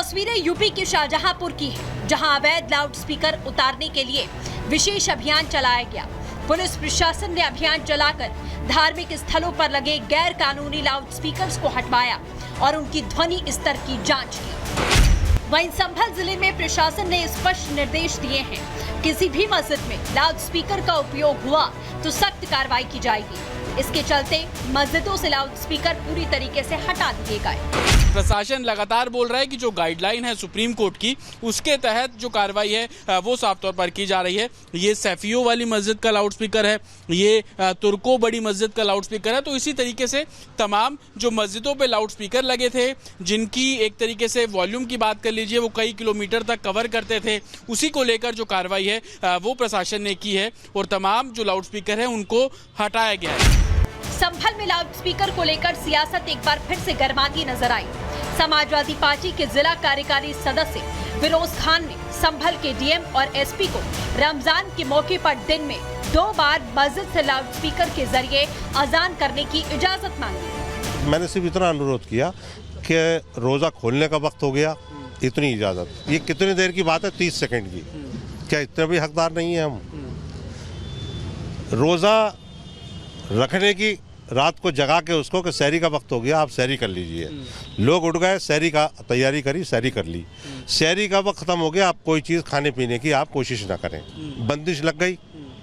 तस्वीरें यूपी के शाहजहांपुर की हैं, जहां अवैध लाउडस्पीकर उतारने के लिए विशेष अभियान चलाया गया। पुलिस प्रशासन ने अभियान चलाकर धार्मिक स्थलों पर लगे गैर कानूनी लाउडस्पीकर्स को हटवाया और उनकी ध्वनि स्तर की जांच की। वहीं संभल जिले में प्रशासन ने स्पष्ट निर्देश दिए हैं, किसी भी मस्जिद में लाउडस्पीकर का उपयोग हुआ तो सख्त कार्रवाई की जाएगी। इसके चलते मस्जिदों से लाउडस्पीकर पूरी तरीके से हटा दिए गए। प्रशासन लगातार बोल रहा है कि जो गाइडलाइन है सुप्रीम कोर्ट की, उसके तहत जो कार्रवाई है वो साफ तौर पर की जा रही है। ये सैफियों वाली मस्जिद का लाउडस्पीकर है, ये तुर्को बड़ी मस्जिद का लाउडस्पीकर है। तो इसी तरीके से तमाम जो मस्जिदों पे लाउडस्पीकर लगे थे, जिनकी एक तरीके से वॉल्यूम की बात कर लीजिए वो कई किलोमीटर तक कवर करते थे, उसी को लेकर जो कार्रवाई है वो प्रशासन ने की है और तमाम जो लाउडस्पीकर है उनको हटाया गया है। संभल में लाउडस्पीकर को लेकर सियासत एक बार फिर से गर्माती नजर आई। समाजवादी पार्टी के जिला कार्यकारी सदस्य फिरोज खान ने संभल के डीएम और एसपी को रमजान के मौके पर दिन में 2 बार मस्जिद से लाउडस्पीकर के जरिए अजान करने की इजाजत मांगी। मैंने सिर्फ इतना अनुरोध किया कि रोजा खोलने का वक्त हो गया, इतनी इजाजत। ये कितनी देर की बात है? 30 सेकंड की। क्या इतने भी हकदार नहीं है हम? रोजा रखने की रात को जगा के उसको कि सहरी का वक्त हो गया, आप सहरी कर लीजिए। लोग उठ गए, सहरी का तैयारी करी, सहरी कर ली। सहरी का वक्त खत्म हो गया, आप कोई चीज़ खाने पीने की आप कोशिश ना करें। बंदिश लग गई,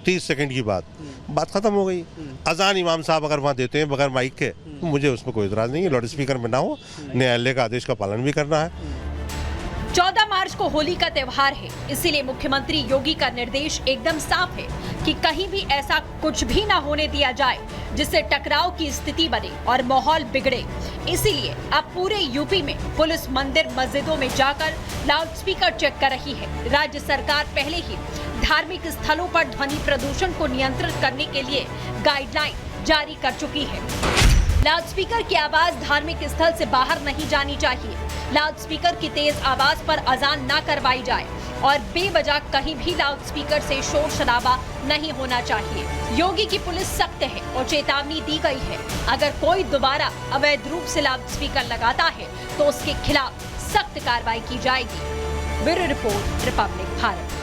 30 सेकंड की बात खत्म हो गई। अजान इमाम साहब अगर वहाँ देते हैं बगैर माइक के, तो मुझे उसमें कोई इतराज़ नहीं है। लाउड स्पीकर में ना हो, न्यायालय का आदेश का पालन भी करना है। 14 मार्च को होली का त्योहार है, इसीलिए मुख्यमंत्री योगी का निर्देश एकदम साफ है कि कहीं भी ऐसा कुछ भी ना होने दिया जाए जिससे टकराव की स्थिति बने और माहौल बिगड़े। इसीलिए अब पूरे यूपी में पुलिस मंदिर मस्जिदों में जाकर लाउडस्पीकर चेक कर रही है। राज्य सरकार पहले ही धार्मिक स्थलों पर ध्वनि प्रदूषण को नियंत्रित करने के लिए गाइडलाइन जारी कर चुकी है। लाउडस्पीकर की आवाज धार्मिक स्थल से बाहर नहीं जानी चाहिए। लाउडस्पीकर की तेज आवाज पर अजान न करवाई जाए और बेवजह कहीं भी लाउडस्पीकर से शोर शराबा नहीं होना चाहिए। योगी की पुलिस सख्त है और चेतावनी दी गई है, अगर कोई दोबारा अवैध रूप से लाउडस्पीकर लगाता है तो उसके खिलाफ सख्त कार्रवाई की जाएगी। Bureau report, Republic Bharat.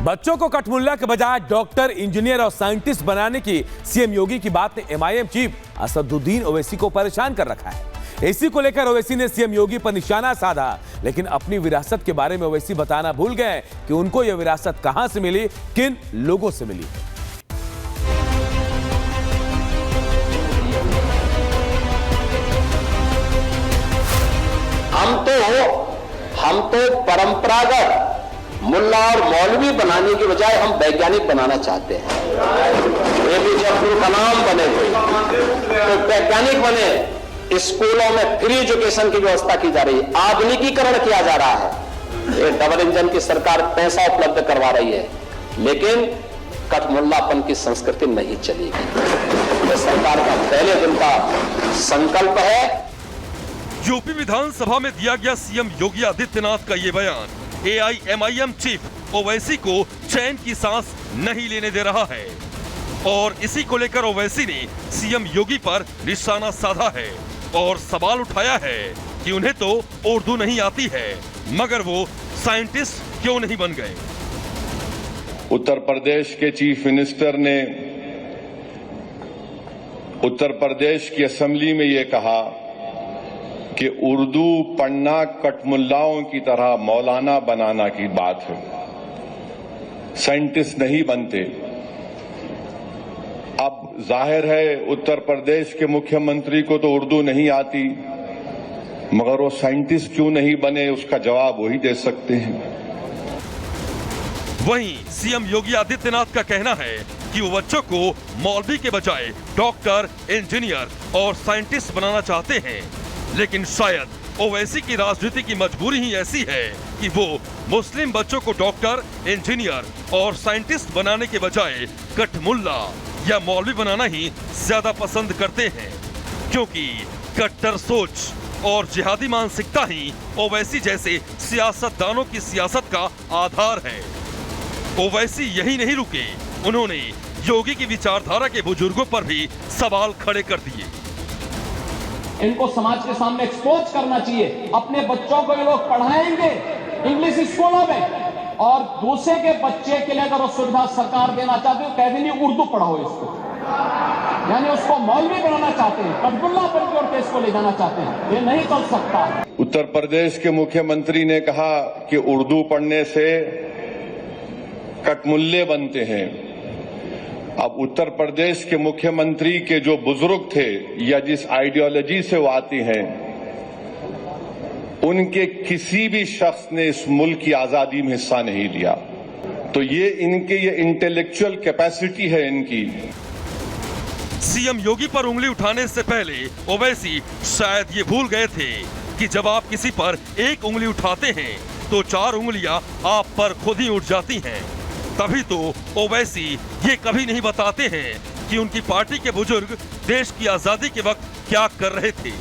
बच्चों को कठमुल्ला के बजाय डॉक्टर, इंजीनियर और साइंटिस्ट बनाने की सीएम योगी की बात ने एमआईएम चीफ असदुद्दीन ओवैसी को परेशान कर रखा है। इसी को लेकर ओवैसी ने सीएम योगी पर निशाना साधा, लेकिन अपनी विरासत के बारे में ओवैसी बताना भूल गए कि उनको यह विरासत कहां से मिली, किन लोगों से मिली। हम तो परंपरागत मुल्ला और मौलवी बनाने की बजाय हम वैज्ञानिक बनाना चाहते हैं। एपीजे अब्दुल कलाम बने तो वैज्ञानिक बने। स्कूलों में फ्री एजुकेशन की व्यवस्था की जा रही है, आधुनिकीकरण किया जा रहा है। ये डबल इंजन की सरकार पैसा उपलब्ध करवा रही है, लेकिन कठमुल्लापन की संस्कृति नहीं चलेगी। ये सरकार का पहले दिन का संकल्प है। यूपी विधानसभा में दिया गया सीएम योगी आदित्यनाथ का ये बयान एआईएमआईएम चीफ ओवैसी को चैन की सांस नहीं लेने दे रहा है और इसी को लेकर ओवैसी ने सीएम योगी पर निशाना साधा है और सवाल उठाया है कि उन्हें तो उर्दू नहीं आती है, मगर वो साइंटिस्ट क्यों नहीं बन गए। उत्तर प्रदेश के चीफ मिनिस्टर ने उत्तर प्रदेश की असेंबली में ये कहा कि उर्दू पढ़ना कठमुल्लाओं की तरह मौलाना बनाना की बात है, साइंटिस्ट नहीं बनते। अब जाहिर है उत्तर प्रदेश के मुख्यमंत्री को तो उर्दू नहीं आती, मगर वो साइंटिस्ट क्यों नहीं बने, उसका जवाब वही दे सकते हैं। वहीं सीएम योगी आदित्यनाथ का कहना है कि वो बच्चों को मौलवी के बजाय डॉक्टर, इंजीनियर और साइंटिस्ट बनाना चाहते हैं, लेकिन शायद ओवैसी की राजनीति की मजबूरी ही ऐसी है कि वो मुस्लिम बच्चों को डॉक्टर, इंजीनियर और साइंटिस्ट बनाने के बजाय कठमुल्ला या मौलवी बनाना ही ज्यादा पसंद करते हैं, क्योंकि कट्टर सोच और जिहादी मानसिकता ही ओवैसी जैसे सियासतदानों की सियासत का आधार है। ओवैसी यही नहीं रुके, उन्होंने योगी की विचारधारा के बुजुर्गों पर भी सवाल खड़े कर दिए। इनको समाज के सामने एक्सपोज करना चाहिए। अपने बच्चों को ये लोग पढ़ाएंगे इंग्लिश स्कूलों में, और दूसरे के बच्चे के लिए अगर वो सुविधा सरकार देना चाहती है, कह देंगे उर्दू पढ़ाओ इसको, यानी उसको मौलवी बनाना चाहते हैं, कटगुल्ला बन के और केस को ले जाना चाहते हैं। ये नहीं चल सकता। उत्तर प्रदेश के मुख्यमंत्री ने कहा कि उर्दू पढ़ने से कटमुल्ले बनते हैं। अब उत्तर प्रदेश के मुख्यमंत्री के जो बुजुर्ग थे या जिस आइडियोलॉजी से वो आती हैं, उनके किसी भी शख्स ने इस मुल्क की आजादी में हिस्सा नहीं लिया। तो ये इंटेलेक्चुअल कैपेसिटी है इनकी। सीएम योगी पर उंगली उठाने से पहले ओवैसी शायद ये भूल गए थे कि जब आप किसी पर एक उंगली उठाते हैं तो 4 उंगलियां आप पर खुद ही उठ जाती हैं। तभी तो ओवैसी ये कभी नहीं बताते हैं कि उनकी पार्टी के बुजुर्ग देश की आजादी के वक्त क्या कर रहे थे।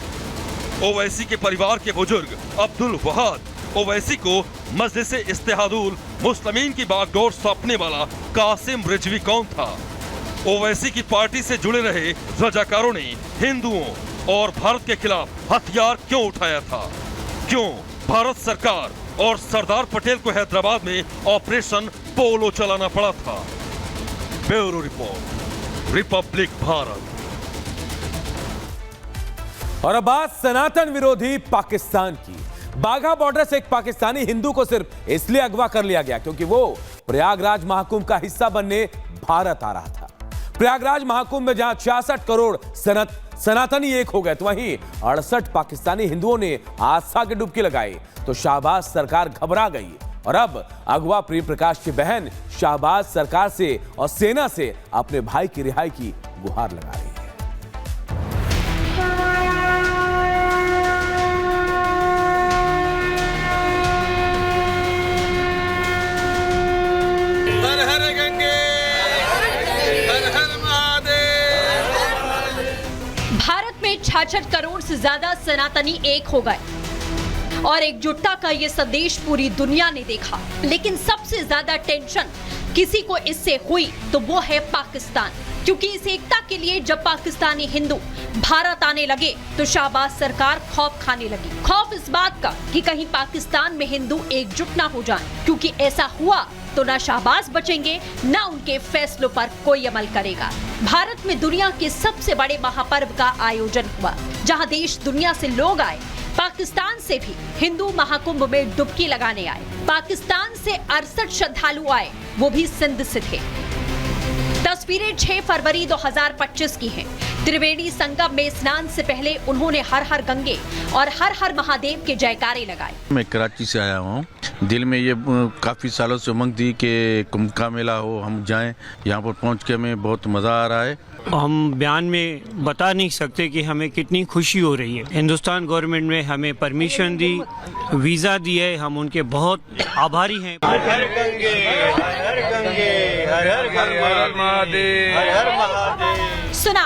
ओवैसी के परिवार के बुजुर्ग अब्दुल वहाद ओवैसी को मजलिस इत्तेहादुल मुस्लिमीन की बागडोर सौंपने वाला कासिम रिजवी कौन था? ओवैसी की पार्टी से जुड़े रहे रजाकारों ने हिंदुओं और भारत के खिलाफ हथियार क्यों उठाया था? क्यों भारत सरकार और सरदार पटेल को हैदराबाद में ऑपरेशन पोलो चलाना पड़ा था? Bureau report, Republic Bharat. और अब बात सनातन विरोधी पाकिस्तान की। बाघा बॉर्डर से एक पाकिस्तानी हिंदू को सिर्फ इसलिए अगवा कर लिया गया क्योंकि वो प्रयागराज महाकुंभ का हिस्सा बनने भारत आ रहा था। प्रयागराज महाकुंभ में जहां 66 करोड़ सनातनी एक हो गए, तो वहीं 68 पाकिस्तानी हिंदुओं ने आस्था की डुबकी लगाई, तो शाहबाज सरकार घबरा गई और अब अगवा प्रेम प्रकाश की बहन शाहबाज सरकार से और सेना से अपने भाई की रिहाई की गुहार लगा रही है। भारत में 66 करोड़ से ज्यादा सनातनी एक हो गए और एकजुटता का ये संदेश पूरी दुनिया ने देखा। लेकिन सबसे ज्यादा टेंशन किसी को इससे हुई तो वो है पाकिस्तान, क्योंकि इस एकता के लिए जब पाकिस्तानी हिंदू भारत आने लगे तो शाहबाज सरकार खौफ खाने लगी। खौफ इस बात का कि कहीं पाकिस्तान में हिंदू एकजुट ना हो जाएं, क्योंकि ऐसा हुआ तो ना शाहबाज बचेंगे ना उनके फैसलों पर कोई अमल करेगा। भारत में दुनिया के सबसे बड़े महापर्व का आयोजन हुआ, जहां देश दुनिया से लोग आए। पाकिस्तान से भी हिंदू महाकुंभ में डुबकी लगाने आए। पाकिस्तान से 68 श्रद्धालु आए, वो भी सिंध से थे। तस्वीरें 6 फरवरी 2025 की हैं। त्रिवेणी संगम में स्नान से पहले उन्होंने हर हर गंगे और हर हर महादेव के जयकारे लगाए। मैं कराची से आया हूँ। दिल में ये काफ़ी सालों से उमंग थी कि कुंभ का मेला हो, हम जाएं। यहाँ पर पहुँच के हमें बहुत मज़ा आ रहा है। हम बयान में बता नहीं सकते कि हमें कितनी खुशी हो रही है। हिंदुस्तान गवर्नमेंट ने हमें परमिशन दी, वीज़ा दी है, हम उनके बहुत आभारी हैं। हर हर गंगे, हर हर गंगे, हर हर महादेव, हर हर महादेव। सुना